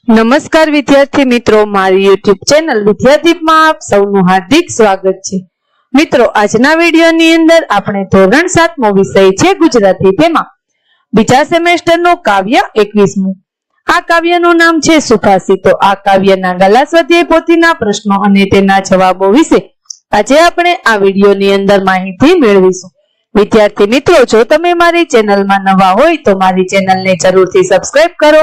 નમસ્કાર વિદ્યાર્થી મિત્રો, મારી YouTube ચેનલ વિદ્યાદીપમાં આપ સૌનું હાર્દિક સ્વાગત છે। મિત્રો, આજના વિડીયોની અંદર આપણે ધોરણ 7મો વિષય છે ગુજરાતી, તેમાં બીજા સેમેસ્ટરનું કાવ્ય 21મું। આ કાવ્યનું નામ છે સુભાષિતો। આ કાવ્યના ગલા સ્વાધ્યાય પોથીના પ્રશ્નો અને તેના જવાબો વિશે આજે આપણે આ વિડીયોની અંદર માહિતી મેળવીશું। વિદ્યાર્થી મિત્રો, જો તમે મારી ચેનલમાં નવા હોય તો મારી ચેનલને જરૂરથી સબસ્ક્રાઇબ કરો,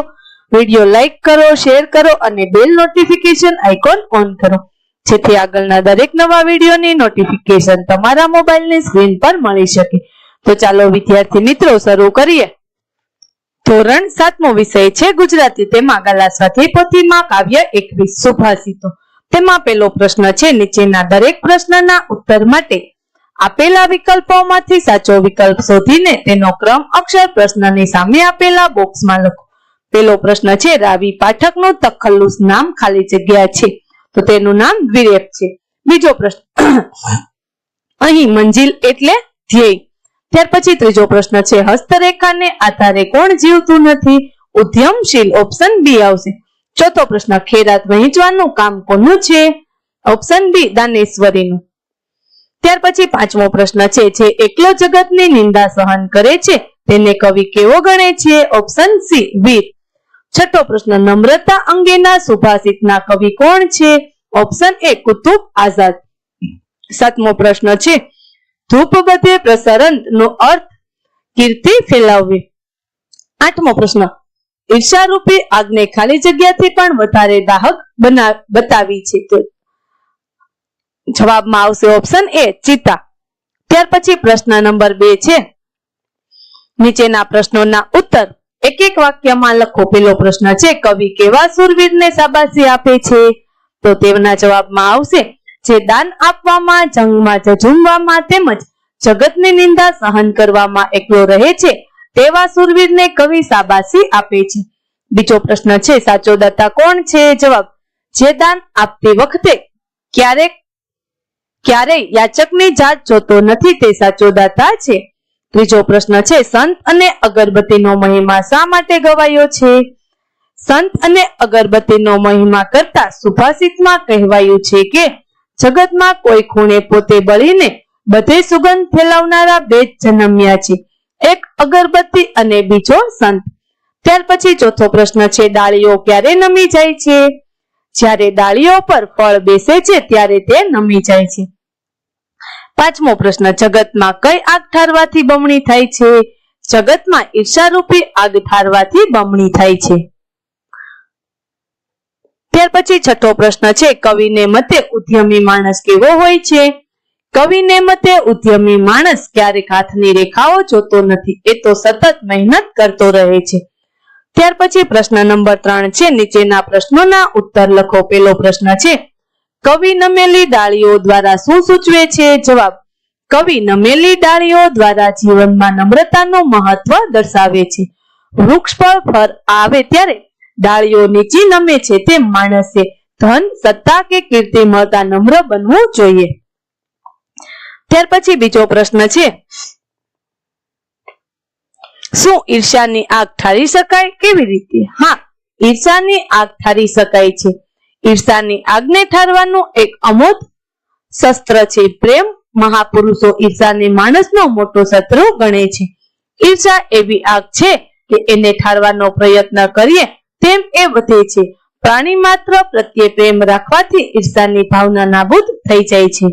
વિડીયો લાઈક કરો, શેર કરો અને બેલ નોટિફિકેશન આઇકોન ઓન કરો, જેથી આગળના દરેક નવા વિડીયોની નોટિફિકેશન તમારા મોબાઈલની સ્ક્રીન પર મળી શકે। તો ચાલો વિદ્યાર્થી મિત્રો શરૂ કરીએ। ધોરણ 7મો વિષય છે ગુજરાતી, તેમાં ગલા સ્વાધ્યાય પોથીમાં કાવ્ય 21 સુભાષિતો। તેમાં પહેલો પ્રશ્ન છે, નીચેના દરેક પ્રશ્નના ઉત્તર માટે આપેલા વિકલ્પોમાંથી સાચો વિકલ્પ શોધીને તેનો ક્રમ અક્ષર પ્રશ્નની સામે આપેલા બોક્સમાં લખો। પહેલો પ્રશ્ન છે, રાવી પાઠકનું તખલ્લુસ નામ ખાલી જગ્યા છે, તો તેનું નામ દ્વિરેફ છે। બીજો પ્રશ્ન, અહીં મંજિલ એટલે ધ્યેય। ત્યાર પછી ત્રીજો પ્રશ્ન છે, હસ્તરેખાને આધારે કોણ જીવતું નથી? ઉદ્યમશીલ, ઓપ્શન બી આવશે। ચોથો પ્રશ્ન, ખેરાત વહેંચવાનું કામ કોનું છે? ઓપ્શન બી દાનેશ્વરીનું। ત્યાર પછી પાંચમો પ્રશ્ન છે, જે એકલો જગતની નિંદા સહન કરે છે તેને કવિ કેવો ગણે છે? ઓપ્શન સી વીર। છઠ્ઠો પ્રશ્ન, નમ્રતા અંગેના સુભાષિતના કવિ કોણ છે? ઓપ્શન એ કુતુબ આઝાદ। સાતમો પ્રશ્ન છે, ધૂપ બધે પ્રસરણ નો અર્થ કીર્તિ ફેલાવવી। આઠમો પ્રશ્ન, ઈર્ષારૂપી આગને ખાલી જગ્યાથી પણ વધારે દાહક બતાવી છે, તો જવાબમાં આવશે ઓપ્શન એ ચિતા। ત્યાર પછી પ્રશ્ન નંબર 2 છે, નીચેના પ્રશ્નોના ઉત્તર એક એક વાક્યમાં લખો। પહેલો પ્રશ્ન છે, કવિ કેવા શૂરવીરને શાબાશી આપે છે? તો તેના જવાબમાં આવશે, જે દાન આપવામાં, જંગમાં ઝઝૂમવામાં તેમજ જગતની નિંદા સહન કરવામાં એકલો રહે છે તેવા શૂરવીરને કવિ શાબાશી આપે છે। બીજો પ્રશ્ન છે, સાચો દાતા કોણ છે? જવાબ, જે દાન આપતી વખતે ક્યારેય યાચકની જાત જોતો નથી તે સાચો દાતા છે। ત્રીજો પ્રશ્ન છે, સંત અને અગરબત્તીનો મહિમા શા માટે ગવાયો છે? સંત અને અગરબત્તીનો મહિમા કરતા સુભાષિતમાં કહેવાયું છે કે જગતમાં કોઈ ખૂણે પોતે બળીને બધે સુગંધ ફેલાવનારા બે જ જન્મ્યા છે, એક અગરબત્તી અને બીજો સંત। ત્યાર પછી ચોથો પ્રશ્ન છે, ડાળીઓ ક્યારે નમી જાય છે? જ્યારે ડાળીઓ પર ફળ બેસે છે ત્યારે તે નમી જાય છે। પાંચમો પ્રશ્ન, જગતમાં કઈ આગ ઠારવાથી બમણી થાય છે? જગતમાં ઈર્ષારૂપી આગ ઠારવાથી બમણી થાય છે। ત્યાર પછી છઠ્ઠો પ્રશ્ન છે, કવિને મતે ઉદ્યમી માણસ કેવો હોય છે? કવિને મતે ઉદ્યમી માણસ ક્યારેક હાથની રેખાઓ જોતો નથી, એ તો સતત મહેનત કરતો રહે છે। ત્યાર પછી પ્રશ્ન નંબર 3 છે, નીચેના પ્રશ્નોના ઉત્તર લખો। પહેલો પ્રશ્ન છે, કવિ નમેલી ડાળીઓ દ્વારા શું સૂચવે છે? જવાબ, કવિ નમેલી ડાળીઓ દ્વારા જીવનમાં નમ્રતાનું મહત્વ દર્શાવે છે। વૃક્ષ પર ફળ આવે ત્યારે ડાળીઓ નીચી નમે છે, તેમ માણસે ધન, સત્તા કે કીર્તિ મળતા નમ્ર બનવું જોઈએ। ત્યાર પછી બીજો પ્રશ્ન છે, શું ઈર્ષ્યાની આગ ઠારી શકાય? કેવી રીતે? હા, ઈર્ષ્યાની આગ ઠારી શકાય છે। ઈર્ષાની આગને ઠારવાનું એક અમોઘ શસ્ત્ર છે પ્રેમ। મહાપુરુષો ઈર્ષાને માણસનો મોટો શત્રુ ગણે છે। ઈર્ષા એવી આગ છે કે એને ઠારવાનો પ્રયત્ન કરીએ તેમ એ વધે છે। પ્રાણી માત્ર પ્રત્યે પ્રેમ રાખવાથી ઈર્ષાની ભાવના નાબૂદ થઈ જાય છે।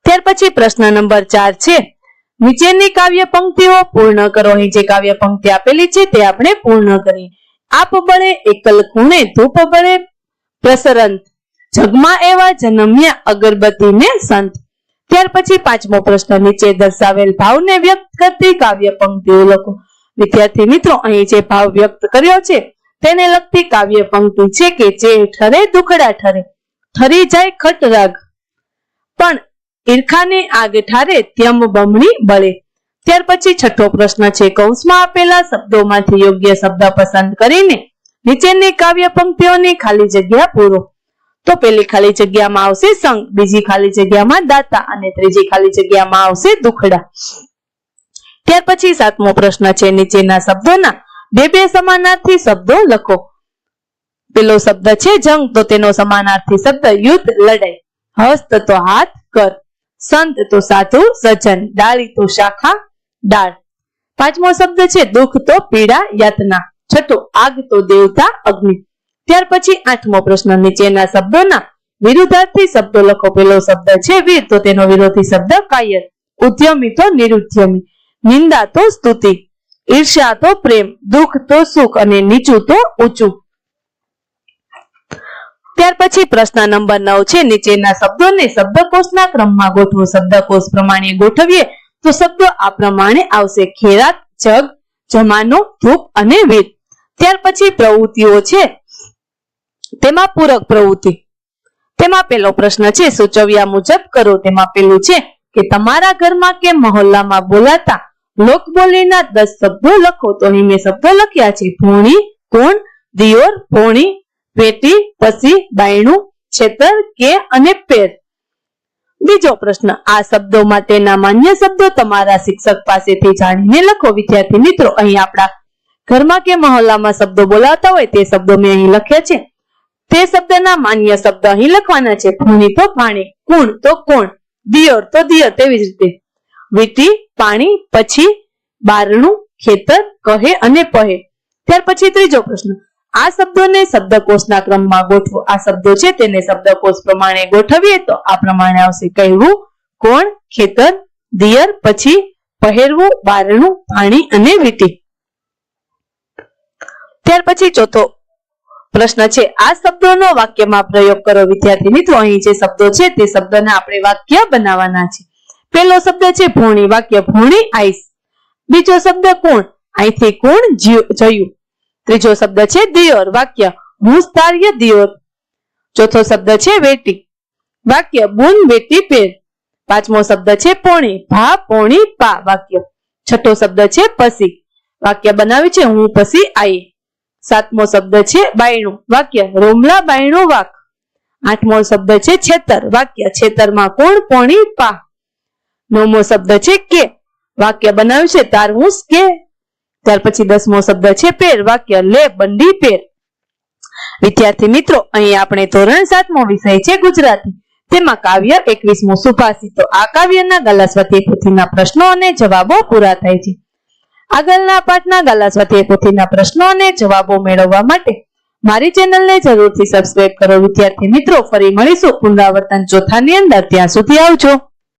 ત્યાર પછી પ્રશ્ન નંબર 4 છે, નીચેની કાવ્ય પંક્તિઓ પૂર્ણ કરો। અહીં જે કાવ્ય પંક્તિ આપેલી છે તે આપણે પૂર્ણ કરીએ। આપ બળે એકલ ખૂણે ધૂપ બળે પ્રસરંત, જગમાં એવા જન્મ્યા અગરબત્તીને સંત। ત્યાર પછી પાંચમો પ્રશ્ન, નીચે દર્શાવેલ ભાવને વ્યક્ત કરતી કાવ્ય પંક્તિઓ લખો। વિદ્યાર્થી મિત્રો, અહીં જે ભાવ વ્યક્ત કર્યો છે તેને લગતી કાવ્ય પંક્તિ છે કે જે ઠરે દુખડા ઠરે, ઠરી જાય ખટરાગ, પણ ઈર્ખાની આગ ઠારે ત્યમ બમણી બળે। ત્યાર પછી છઠ્ઠો પ્રશ્ન છે, કૌંસમાં આપેલા શબ્દોમાંથી યોગ્ય શબ્દ પસંદ કરીને નીચેની કાવ્ય પંક્તિઓની ખાલી જગ્યા પૂરો। તો પહેલી ખાલી જગ્યામાં આવશે સંગ, બીજી ખાલી જગ્યામાં દાતા અને ત્રીજી ખાલી જગ્યામાં આવશે દુખડા। ત્યાર પછી સાતમો પ્રશ્ન છે, નીચેના શબ્દોના બે સમાનાર્થી શબ્દો લખો। પેલો શબ્દ છે જંગ, તો તેનો સમાનાર્થી શબ્દ યુદ્ધ, લડાઈ. હસ્ત તો હાથ, કર. સંત તો સાધુ, સજ્જન. ડાળી તો શાખા, ડાળ. પાંચમો શબ્દ છે દુઃખ, તો પીડા, યાતના. છઠ્ઠો આગ, તો દેવતા, અગ્નિ. ત્યાર પછી આઠમો પ્રશ્ન, નીચેના શબ્દોના વિરુદ્ધાર્થી શબ્દો લખો. પેલો શબ્દ છે વીર, તો તેનો વિરોધી શબ્દ કાયર. ઉદ્યમી તો નિરુદ્યમી. નિંદા તો સ્તુતિ. ઈર્ષ્યા તો પ્રેમ. દુઃખ તો સુખ અને નીચું તો ઊંચું. ત્યાર પછી પ્રશ્ન નંબર 9 છે નીચેના શબ્દોને શબ્દકોશના ક્રમમાં ગોઠવો. શબ્દકોશ પ્રમાણે ગોઠવીએ તો શબ્દો આ પ્રમાણે આવશે: ખેરાત, જગ, જમાનો, ધૂપ અને વીર. ત્યાર પછી પ્રવૃત્તિઓ છે, તેમાં પૂરક પ્રવૃત્તિ. તેમાં પેલો પ્રશ્ન છે સૂચવ્યા મુજબ કરો. તેમાં પેલું છે કે તમારા ઘરમાં કે મહોલ્લામાં બોલાતા લોકબોલીના 10 શબ્દો લખો. તો અહીં મેં શબ્દો લખ્યા છે: ભોણી, કોણ, દિયોર, ભોણી, પેટી, પસી, બાયણું, છેતર, કે અને પેર. બીજો પ્રશ્ન, આ શબ્દો માટેના માન્ય શબ્દો તમારા શિક્ષક પાસેથી જાણીને લખો. વિદ્યાર્થી મિત્રો, અહીં આપણા ઘરમાં કે મહોલ્લામાં શબ્દો બોલાવતા હોય તે શબ્દો મેં અહીં લખ્યા છે. તે શબ્દના માન્ય શબ્દ અહીં લખવાના છે. ભૂણી તો પાણી, કુણ તો કોણ, દિયોર તો દિયર. તેવી જ રીતે વીટી, પાણી, પછી, બારણું, ખેતર, કહે અને પહે. ત્યાર પછી ત્રીજો પ્રશ્ન, આ શબ્દોને શબ્દકોશના ક્રમમાં ગોઠવો. આ શબ્દો છે તેને શબ્દકોશ પ્રમાણે ગોઠવીએ તો આ પ્રમાણે આવશે: કહેવું, કોણ, ખેતર, દિયર, પછી, પહેરવું, બારણું, પાણી અને વીટી. ત્યાર પછી ચોથો પ્રશ્ન છે આ શબ્દોનો વાક્યમાં પ્રયોગ કરો. વિદ્યાર્થી મિત્રો, અહીં જે શબ્દો છે તે શબ્દને આપણે વાક્ય બનાવવાના છે. પહેલો શબ્દ છે ભોણી. વાક્ય: ભોણી આઈસ. બીજો શબ્દ કોણ. અહીંથી કોણ જયું. ત્રીજો શબ્દ છે દિયોર. વાક્ય: હું સ્તાર્ય દિયોર. ચોથો શબ્દ છે વેટી. વાક્ય: બુન વેટી પેર. પાંચમો શબ્દ છે પોણી. ભા, પોણી, પા. વાક્ય: છઠ્ઠો શબ્દ છે પસી. વાક્ય બનાવ્યું છે: હું પસી આઈ. સાતમો શબ્દ છે બાયણું. વાક્ય: રોમલા બાયણું વાક. આઠમો શબ્દ છે છેતર. વાક્ય: છેતરમાં કોણ, પોણી, પા. નવમો શબ્દ છે કે. વાક્ય બનાવ્યું છે: તારહુસ કે. ત્યાર પછી 10મો શબ્દ છે પેર. વાક્ય: લે બંડી પેર. વિદ્યાર્થી મિત્રો, અહીં આપણે ધોરણ 7મો વિષય છે ગુજરાતી, તેમાં કાવ્ય 21મું સુભાષિત. તો આ કાવ્યના ગાલા સ્વાધ્યાય પોથીના પ્રશ્નો અને જવાબો પૂરા થાય છે. આગળના પાઠના ગાલા સ્વાધ્યાય પોથીના પ્રશ્નો અને જવાબો મેળવવા માટે મારી ચેનલને જરૂરથી સબસ્ક્રાઇબ કરો. વિદ્યાર્થી મિત્રો, ફરી મળીશું પુનરાવર્તન ચોથાની અંદર. ત્યાં સુધી આવજો.